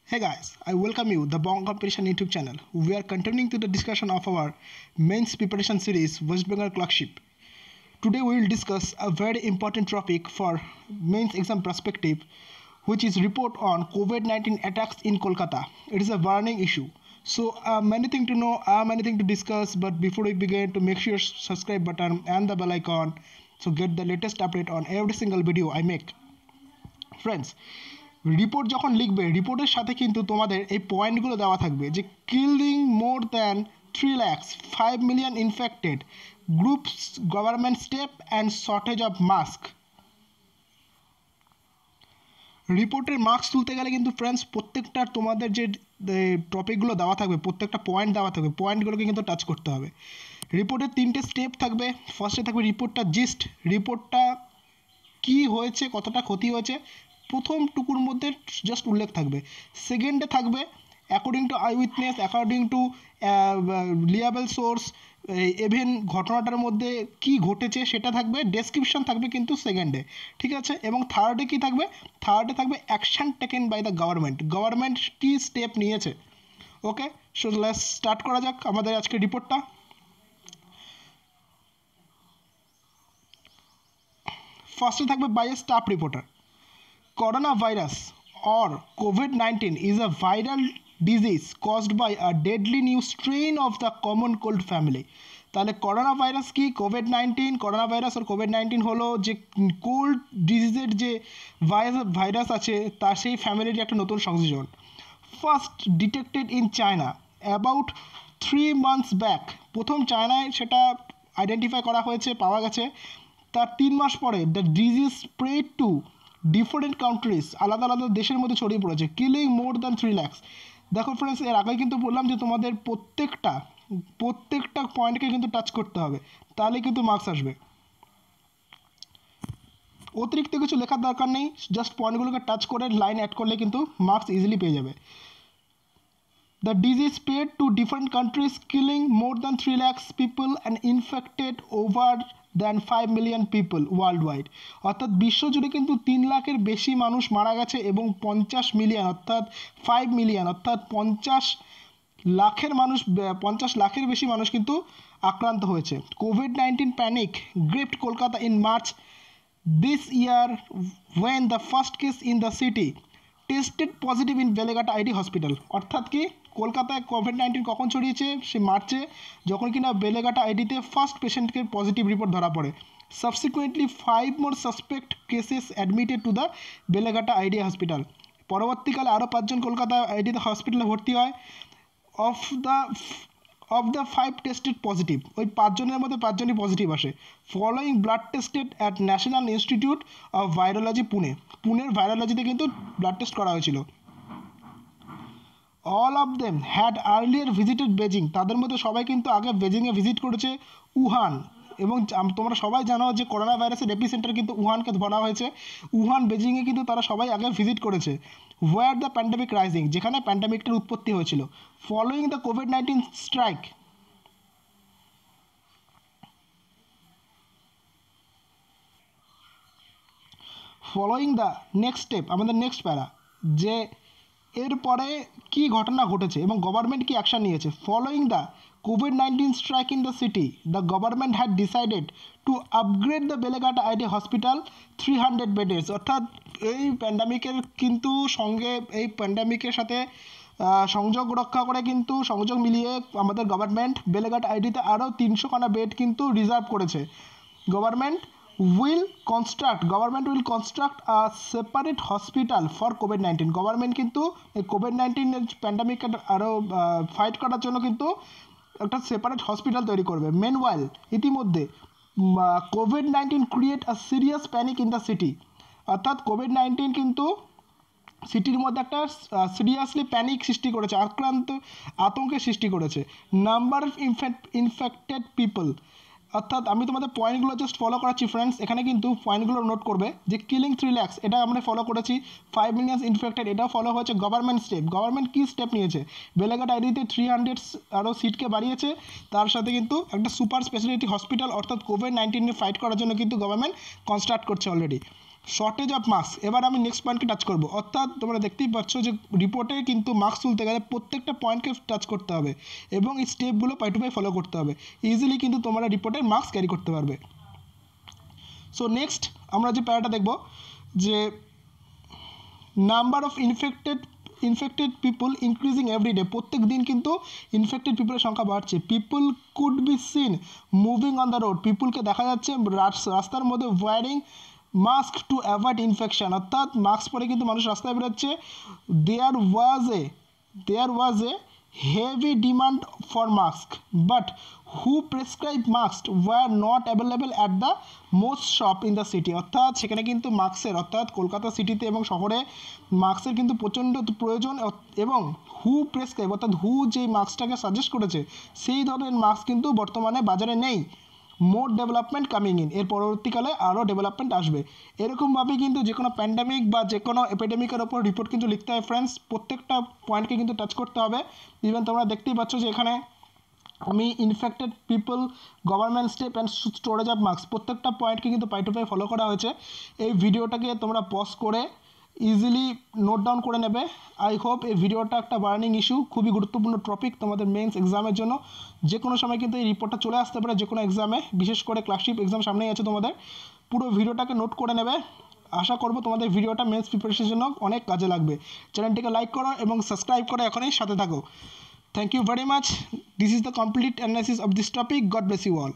Hey guys, I welcome you the Bong Competition YouTube channel. We are continuing to the discussion of our mains preparation series West Bengal Clerkship. Today we will discuss a very important topic for mains exam perspective, which is report on COVID-19 attacks in Kolkata. It is a burning issue. So many things to know, many things to discuss, but before we begin, to make sure subscribe button and the bell icon so get the latest update on every single video I make. Friends, report যখন লিখবে রিপোর্টের সাথে কিন্তু তোমাদের এই পয়েন্টগুলো দেওয়া থাকবে যে killing more than 3 lakhs 5 million infected groups government step and shortage of mask. রিপোর্টের মার্কস তুলতে গেলে কিন্তু ফ্রেন্ডস প্রত্যেকটা তোমাদের যে টপিকগুলো দেওয়া থাকবে প্রত্যেকটা পয়েন্ট দেওয়া থাকবে পয়েন্টগুলোকে কিন্তু টাচ করতে হবে। রিপোর্টের 3টে স্টেপ থাকবে। ফার্স্টে থাকবে রিপোর্টটা জিস্ট, রিপোর্টটা কি হয়েছে, কতটা ক্ষতি হয়েছে প্রথম টুকুর মধ্যে জাস্ট উল্লেখ থাকবে। সেকেন্ডে থাকবে according to eyewitness, according to reliable source, even ঘটনাটার মধ্যে কি ঘটেছে সেটা থাকবে। ডেসক্রিপশন থাকবে কিন্তু সেকেন্ডে, ঠিক আছে। এবং থার্ডে কি থাকবে, থার্ডে থাকবে action taken by the government, government কী স্টেপ নিয়েছে। ওকে, সো লেটস স্টার্ট করা যাক আমাদের আজকে রিপোর্টটা। ফার্স্টে থাকবে by a staff reporter. Coronavirus or COVID-19 is a viral disease caused by a deadly new strain of the common cold family. তাহলে করোনা ভাইরাস কি, করোনা ভাইরাস আর কোভিড-19 হলো যে কোল্ড ডিজিজের যে ভাইরাস আছে তার সেই ফ্যামিলির একটা নতুন সংযোজন। First detected in China about 3 months back, প্রথম চায়নায় সেটা আইডেন্টিফাই করা হয়েছে, পাওয়া গেছে। তার 3 মাস পরে the disease spread to different countries, আলাদা আলাদা দেশের মধ্যে ছড়িয়ে পড়েছে, কিলিং মোর দ্যান 3 lakhs। দেখো ফ্রেন্ডস, এর আগে কিন্তু বললাম যে তোমাদের প্রত্যেকটা পয়েন্টকে কিন্তু টাচ করতে হবে, তাহলে কিন্তু মার্কস আসবে। অতিরিক্ত কিছু লেখার দরকার নেই, জাস্ট পয়েন্টগুলোকে টাচ করে লাইন অ্যাড করলে কিন্তু মার্কস ইজিলি পেয়ে যাবে। The disease spread to different countries, killing more than 3 lakhs people and infected over than 5 million people worldwide। অর্থাৎ বিশ্বজুড়ে কিন্তু 3 লাখের বেশি মানুষ মারা গেছে এবং 50 মিলিয়ন অর্থাৎ 5 মিলিয়ন অর্থাৎ 50 লাখের বেশি মানুষ কিন্তু আক্রান্ত হয়েছে। কোভিড-19 panic gripped Kolkata in March this year when the first case in the city tested positive in Beleghata ID hospital. অর্থাৎ কি, কলকাতায় কোভিড-19 কখন ছড়িয়েছে, সে মার্চে, যখন কিনা বেলেঘাটা আইডিতে ফার্স্ট পেশেন্টকে পজিটিভ রিপোর্ট ধরা পড়ে। Subsequently 5 more suspect cases admitted to the Beleghata ID hospital. পরবর্তীকালে আরও 5 জন কলকাতা আইডিতে হসপিটালে ভর্তি হয়। অফ দ্য 5 টেস্টেড পজিটিভ, ওই 5 জনের মধ্যে 5 জনই পজিটিভ আসে। Following blood tested at National Institute of Virology পুনের ভাইরোলজিতে কিন্তু ব্লাড টেস্ট করা হয়েছিল। All of them had earlier visited Beijing, তাদের মধ্যে সবাই কিন্তু আগে বেজিংয়ে ভিজিট করেছে। উহান, এবং তোমরা সবাই জানো যে করোনা ভাইরাসের এপিসেন্টার কিন্তু উহানকে ধরা হয়েছে। উহান বেজিংয়ে কিন্তু তারা সবাই আগে ভিজিট করেছে। হোয়ার দ্য প্যান্ডামিক রাইজিং, যেখানে প্যান্ডামিকটার উৎপত্তি হয়েছিল। Following the COVID-19 strike, following the next step, আমাদের নেক্সট প্যারা, যে এরপরে কি ঘটনা ঘটেছে এবং গভর্নমেন্ট কি অ্যাকশন নিয়েছে। Following the COVID-19 strike in the city, the government had decided to upgrade the Beleghata ID hospital 300 বেডেস। অর্থাৎ এই প্যান্ডামিকের কিন্তু এই প্যান্ডামিকের সাথে সংযোগ রক্ষা করে কিন্তু সংযোগ মিলিয়ে আমাদের গভর্নমেন্ট বেলেঘাটা আইডিতে আরও 300খানা বেড কিন্তু রিজার্ভ করেছে। Government will construct a separate hospital for COVID-19. Government কিন্তু এই কোভিড-19 প্যান্ডামিকের আরও ফাইট করার জন্য কিন্তু একটা সেপারেট হসপিটাল তৈরি করবে। মেনওয়াইল, ইতিমধ্যে COVID-19 create a serious panic in the city. অর্থাৎ কোভিড-19 কিন্তু সিটির মধ্যে একটা সিরিয়াসলি প্যানিক সৃষ্টি করেছে, আতঙ্কের সৃষ্টি করেছে। নাম্বার অফ ইনফেক্টেড পিপল, অর্থাৎ আমি তোমাদের পয়েন্টগুলো জাস্ট ফলো করাচ্ছি ফ্রেন্ডস, এখানে কিন্তু পয়েন্টগুলো নোট করবে যে কিলিং 3 lakhs এটা আমরা ফলো করেছি, 5 million ইনফেক্টেড এটাও ফলো হয়েছে। গভর্নমেন্ট স্টেপ, গভর্নমেন্ট কী স্টেপ নিয়েছে, বেলেঘাটা আইডিতে 300 আরও সিটকে বাড়িয়েছে, তার সাথে কিন্তু একটা সুপার স্পেশালিটি হসপিটাল অর্থাৎ কোভিড-19 ফাইট করার জন্য কিন্তু গভর্নমেন্ট কনস্ট্রাক্ট করছে অলরেডি। Shortage of mask. এবার আমি নেক্সট পয়েন্টকে টাচ করবো, অর্থাৎ তোমরা দেখতেই পাচ্ছ যে রিপোর্টে কিন্তু মাস্ক তুলতে গেলে প্রত্যেকটা পয়েন্টকে টাচ করতে হবে এবং এই স্টেপগুলো পাই টু পাই ফলো করতে হবে, ইজিলি কিন্তু তোমরা রিপোর্টের মাস্ক ক্যারি করতে পারবে। সো নেক্সট আমরা যে প্যারাটা দেখব যে number of infected people increasing every day, প্রত্যেক দিন কিন্তু ইনফেক্টেড পিপলের সংখ্যা বাড়ছে। People could be seen moving on the road, পিপুলকে দেখা যাচ্ছে রাস্তার মধ্যে wearing mask to avoid infection, অর্থাৎ মাস্ক পরে কিন্তু মানুষ রাস্তায় বেরোচ্ছে। দেয়ার ওয়াজ এ heavy demand for mask but who prescribed masks were not available at the most shop in the city, অর্থাৎ সেখানে কিন্তু মাস্কের, অর্থাৎ কলকাতা সিটিতে এবং শহরে মাস্কের কিন্তু প্রচণ্ড প্রয়োজন এবং হু প্রেসক্রাইব অর্থাৎ হু যেই মাস্কটাকে সাজেস্ট করেছে সেই ধরনের মাস্ক কিন্তু বর্তমানে বাজারে নেই। মোর ডেভেলপমেন্ট কামিং ইন, এর পরবর্তীকালে আরও ডেভেলপমেন্ট আসবে। এরকমভাবেই কিন্তু যে কোনো প্যান্ডামিক বা যে কোনো এপিডেমিকের ওপর রিপোর্ট কিন্তু লিখতে হয় ফ্রেন্ডস, প্রত্যেকটা পয়েন্টকে কিন্তু টাচ করতে হবে। ইভেন তোমরা দেখতেই পাচ্ছ যে এখানে আমি infected people, government step and storage of mask প্রত্যেকটা পয়েন্টকে কিন্তু পাই টু পাই ফলো করা হয়েছে। এই ভিডিওটাকে তোমরা পজ করে ইজিলি নোট ডাউন করে নেবে। আই হোপ এই ভিডিওটা একটা বার্নিং ইস্যু, খুবই গুরুত্বপূর্ণ টপিক তোমাদের মেন্স এক্সামের জন্য। যে কোনো সময় কিন্তু এই রিপোর্টটা চলে আসতে পারে যে কোনো এক্সামে, বিশেষ করে ক্লাসশিপ এক্সাম সামনেই আছে তোমাদের। পুরো ভিডিওটাকে নোট করে নেবে। আশা করবো তোমাদের ভিডিওটা মেন্স প্রিপারেশনের জন্য অনেক কাজে লাগবে। চ্যানেলটিকে লাইক করো এবং সাবস্ক্রাইব করে এখনই সাথে থাকো। Thank you very much. This is the complete analysis of this topic. God bless you all.